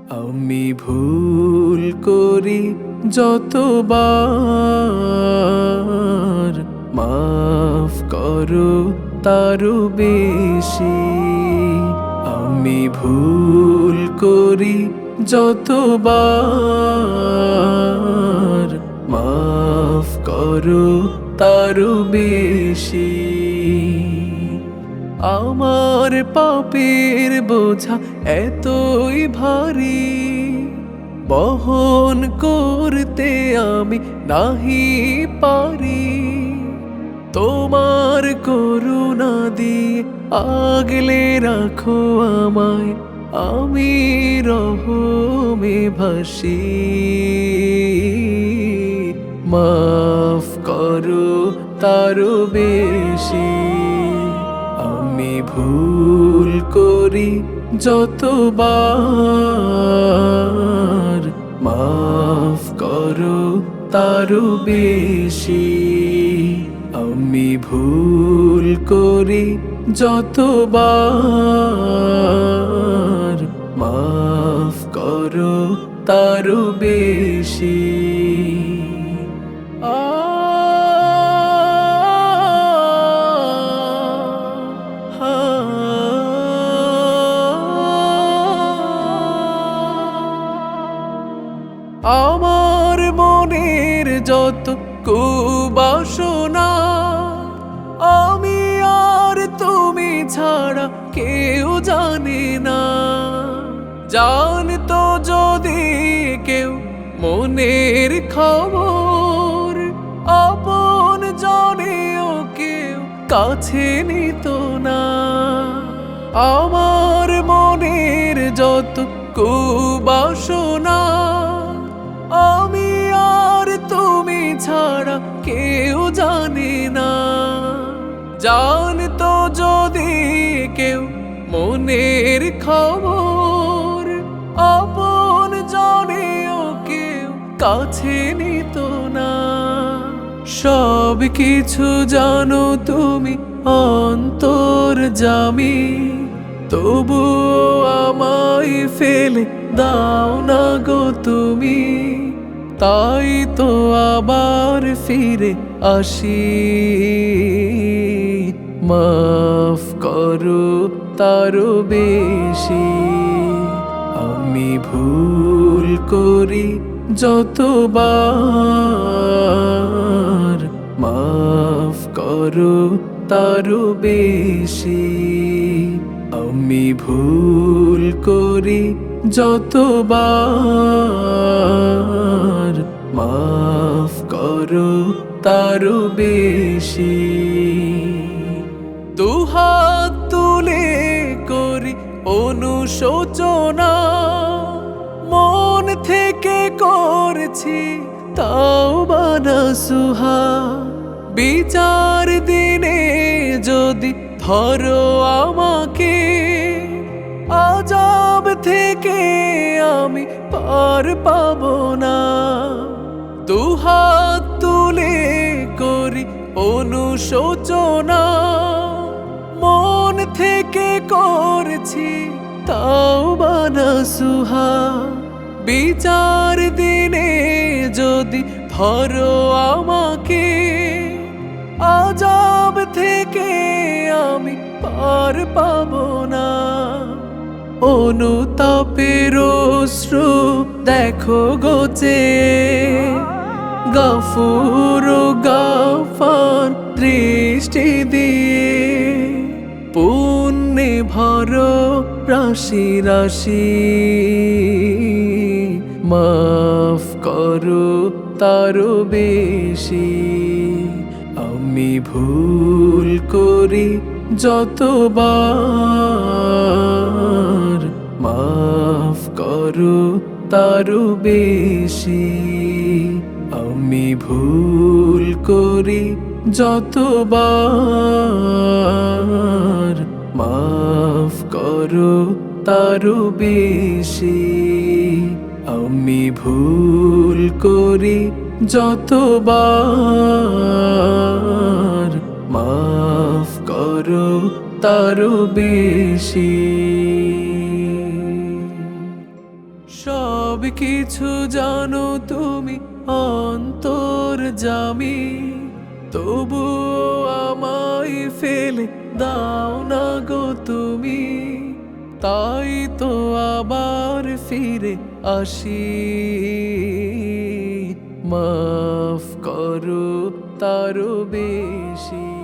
আমি ভুল করি যতবার, মাফ করো তারও বেশি। আমি ভুল করি যতবার, মাফ করো তারও বেশি। আমার পাপের বোঝা এতই ভারী, বহন করতে আমি নাহি পারি। তোমার করুণা দিয়ে আগলে রাখো আমায়, আমি রহমে ভাসি। মাফ করো তারও বেশি। আমি ভুল করি যতবার, মাফ করো তারও বেশি। আমি ভুল করি যতবার, মাফ করো তারও বেশি। আমার মনের যত কুবাসনা, আমি আর তুমি ছাড়া কেউ জানে না। জানতো যদি কেউ মনের খবর, আপন জনেও কেউ কাছে নিত না। আমার মনের যত কুবাসনা, আমি আর তুমি ছাড়া কেউ জানে না। জানতো যদি কেউ মনের খবর, আপন জনেও কেউ কাছে নিত না। সব কিছু জানো তুমি অন্তর্যামী, তবুও আমায় ফেলে দাও না গো তুমি। তাই তো আবার ফিরে আসি। মাফ করো তারও বেশি। আমি ভুল করি যতবার, মাফ করো তারও বেশি। আমি ভুল করি যতবার, মাফ করো তারও বেশি। দুহাত তুলে করি অনুশোচনা, মন থেকে করছি তাওবা নাসুহা। বিচার দিনে যদি ধরো আমাকে, আযাব থেকে আমি পার পাবো না। দুহাত তুলে করি অনুশোচনা, মন থেকে করছি তাওবা নাসুহা। বিচার দিনে যদি ধরো আমাকে, আযাব থেকে আমি পার পাবো না। অনুতাপের অশ্রু দেখো গোচে, গফুর গাফার দৃষ্টি দিয়ে। পুণ্যে ভরো রাশি রাশি, মাফ করো তারও বেশি। আমি ভুল করি যতবার, মাফ করো তারও বেশি। আমি ভুল করি যতবার, মাফ করো তারও বেশি। আমি ভুল করি যতবার, মাফ করো তারও বেশি। সব কিছু জানো তুমি অন্তর্যামী, তবুও আমায় ফেলে দাও না গো তুমি। তাই তো আবার ফিরে আসি, মাফ করো তারও বেশি।